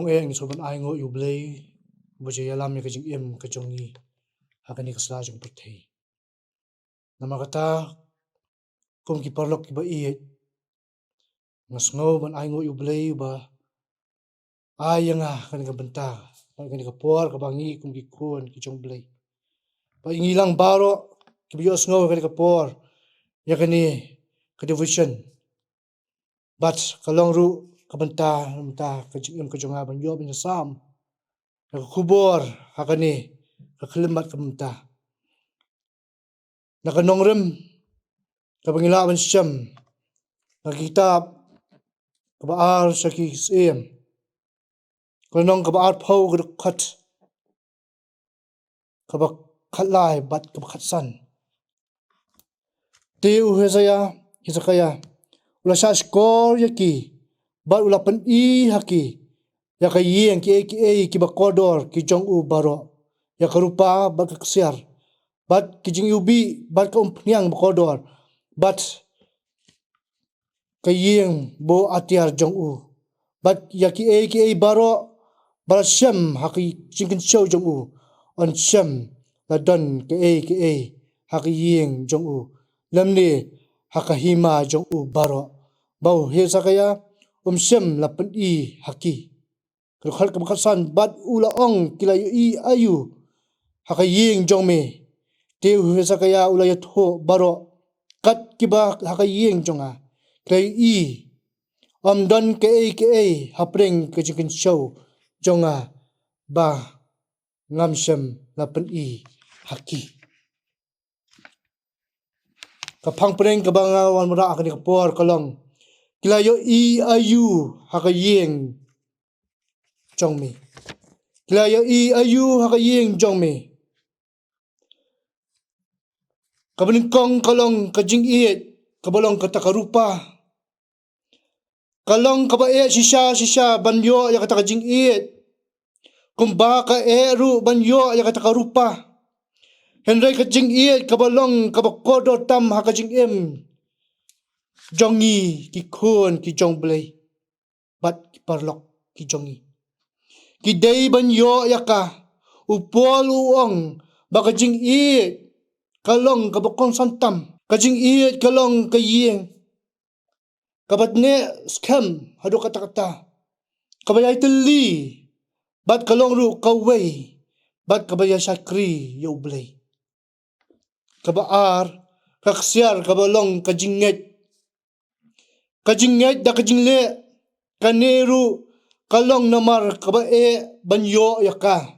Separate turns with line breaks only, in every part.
kong eng so ban ai ngo yu blei bo je yalam ya kajing em kajong ni hakani kasla jong perthei namakata kum ki parlok ki ba i ngas ngo ban ai ngo yu blei ba ayanga kan ka benta kan ka por ka bangi kum ki kon ki jong blei ba ingilang baro ki bios ngo kan ka por ya kani ka division but kalong ru ka benta kajing em kajong ban yo bin sam kubor hakani kaklimbat kamta nakanongrem kabangilaban syam nakitab kabaar saki sem kanong kabaar phau khat kabak khatlai bat kabak khatsan teu hezaya hizakaya ulasa skor yaki bat ulapan I haki yakayeng ki bakodor ki jong u baro yakarupa bat kaksiar bat kijing ubi bat ka umpniang bakodor bat kayeng bo atiar jong u bat yaki baro barasham haki jingkin show jong u on sham la don ke haki yeng jong u lamni hakahima jong u baro bau he sakaya sham la pen I haki khal ka khasan bat ula ong kilayu I ayu hakayeng jong me teu he sakaya ula ya tho baro kat kiba hakayeng jonga kai I don ke hapreng ke jikin show jonga ba ngamsham lapen I haki kapang preng ka banga wan mura akani kapor kalong kilayo I ayu hakayeng jongme kilayo I ayu hakayeng jongme kabaning kong kalong kajing iet kabalong katakarupa kalong kaba shisha banyo ya katakajing iet kumba ka ru banyo ya katakarupa henry kajing iet kabalong kabakodo tam hakajing em jongi ki khon ki jong blei bat ki parlok ki jongi ki dei banyo ya ka upol uong bakajing iet kalong kabakong santam kajing iet kalong kayeng kabatne scam hadu kata kabayai teli bat kalong ru kawai bat kabaya sakri yo blei kabaar kaksiar kabalong kajinget da kajingle kaneru kalong namar kabae banyo yaka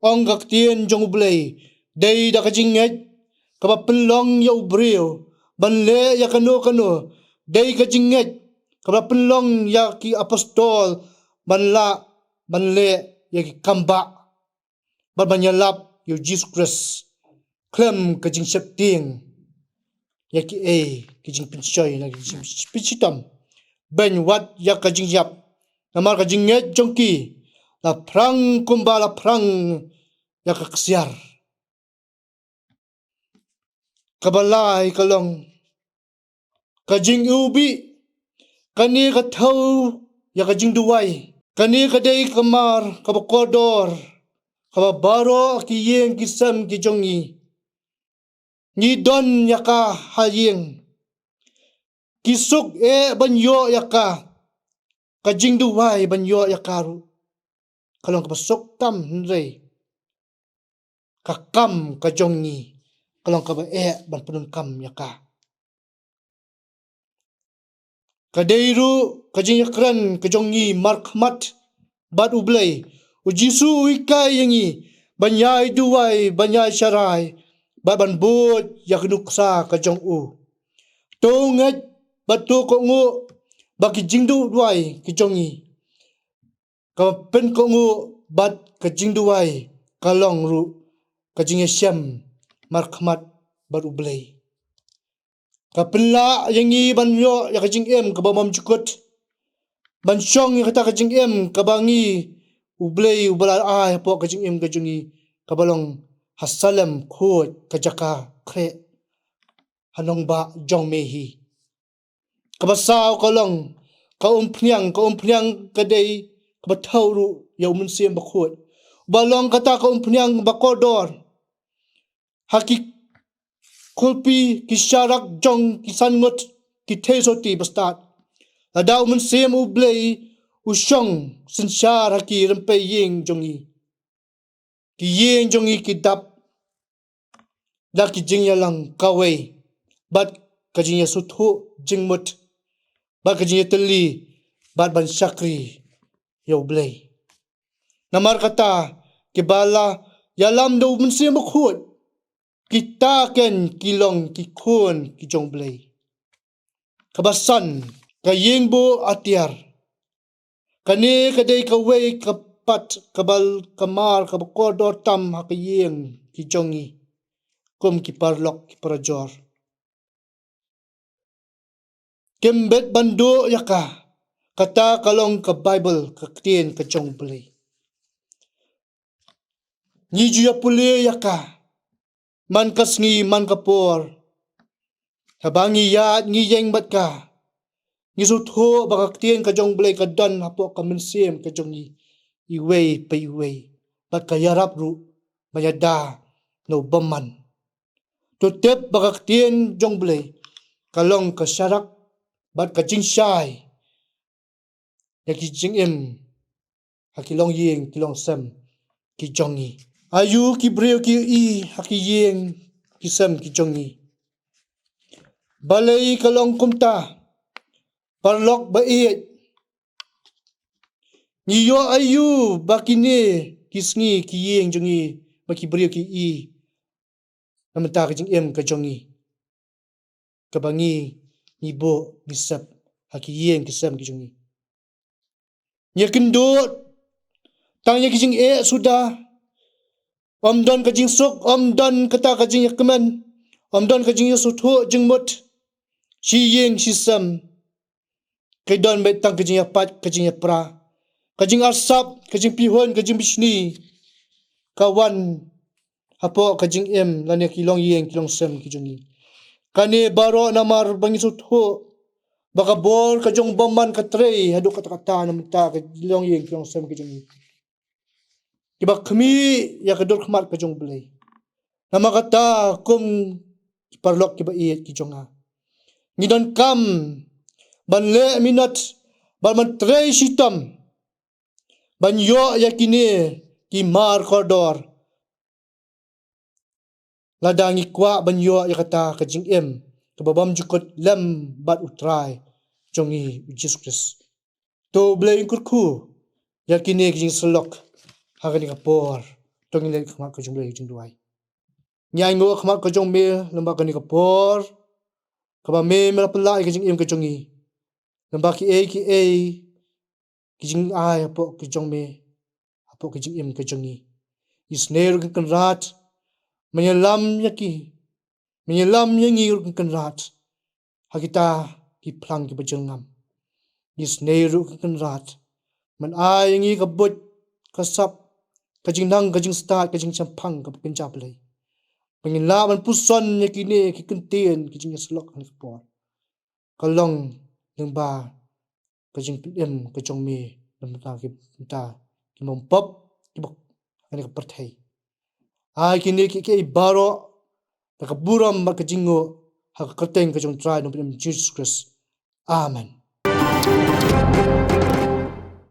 ong gaktien jong blei dei da kajinget kabapenlong yo breu banle yakano dei kajinget kabapenlong ya ki apostol banle ya ki kamba banyalap yo Jesus Christ klem kajing septing ya ki kajing pinchoy na kajing pichitam ben wat ya kajing yap namar kajing nget jongki la prang kumba la prang ya kaksiar kabalai kalong kajing ubi kani kathau ya kajing duwai kani kadai kamar kabakodor kababaro ki yeng ki sam ki jongi ni don yaka hayeng kisuk banyo yaka kajing duwai banyo yakaru kalong kabasok tam rei kakam kajongi kalong kaba ban penun kam yaka kadeiru kajing yakran kajongi markmat bat ublei ujisu ikai yangi banyai duwai banyai sharai baban bot yaknuksa kajong u tongat batu ko ngu baki jingdu duai kijongi kapen ko ngu bat kajing duai kalong ru kajing syam markmat bat ublei kapenla yangi banyo yakajing em kabamam cukut bansyong yakata kajing em kabangi ublei ubala po kajing em kajungi kabalong hasalam khot kajaka kre hanong ba jong mehi kabasau kalong kaumpniang kadei ka thawru yaw mun siam bakhot balong kata ka umpnyang bakodor haki kulpi ki sharak jong ki sangot ki thesoti bastat adaw mun siam u blei u shong sinshar haki rempe yeng jongi ki yeng jongi ki dap da ki jingya lang kawai bat ka jingya suthu jingmut bat ka jingya teli bat ban shakri yaw blei namar kata ki bala yalam do mun siam bakhot kita ken kilong ki khun ki jong blei kabasan ka yengbo atiar kane kadai ka wei ka pat kabal kamar ka kodor tam ha ka yeng ki jongi kum ki parlok ki parajor kembet bando yaka kata kalong ka bible ka tien ka jong blei ni juya pule yaka man kasngi man kapor habangi yat ngi yeng bat ka ngi su tho bakak tien ka jong blei ka dan hapo ka min siem ka jongi i wei pe i wei bat ka yarap ru mayada no baman to tep bakak tien jong blei kalong ka sharak bat ka jing shai ya ki jing em hakilong yeng kilong sem ki jongi ayu ki breu ki i haki yeng ki sem ki jongi balai kalong kumta parlok ba iet niyo ayu bakine kisngi ki yeng jongi baki breu ki i namata ka jing em ka jongi kabangi ni bo ni sep haki yeng ki sem ki jongi nya kendot tangnya ki jing e sudah om don ka jing sok om don kata ka jing yakman om don ka jing yusuthu jing mut shi yeng shi sem kai don bet tang ka jing yapat ka jing yapra ka jing asap ka jing pihon ka jing bishni kawan hapo ka jing em lane kilong yeng kilong sem ki jongi kane baro namar bangi suthu baka bol ka jong bomman ka trei hadu kata kata namta ka kilong yeng kilong sem ki jongi kiba khmi ya ka dor khmat ka jong blei nama kata kum parlok kiba iet ki jonga ngidon kam ban le minat ban man trei sitam ban yo yakine ki mar kodor ladangi kwa ban yo yakata ka jing em ka babam jukot lem bat utrai jongi Jesus Christ to blei kurku yakine ki jing selok hagani kapor tongi le khmat ka jong blei jing duai nyai ngo khmat ka jong me lamba kani kapor kaba me mera pala ka jing em ka jongi lamba ki e ki jing ai apo ki jong me apo ki jing em ka jongi isner kan rat menyelam yaki menyelam yangi kan rat hakita ki plang ki bajengam isner kan rat man ai yangi ka bot ka sap ka jing nang ka jing start ka jing champang ka kan jap lei pengila man puson yakine ki kentien ki jing slok ni por kalong lamba ka jing em ka jong me lamba ki mom pop ki bok ani ka perthai ai kini ki baro ka buram ba ka jingo ha ka teng ka jong try no Jesus Christ amen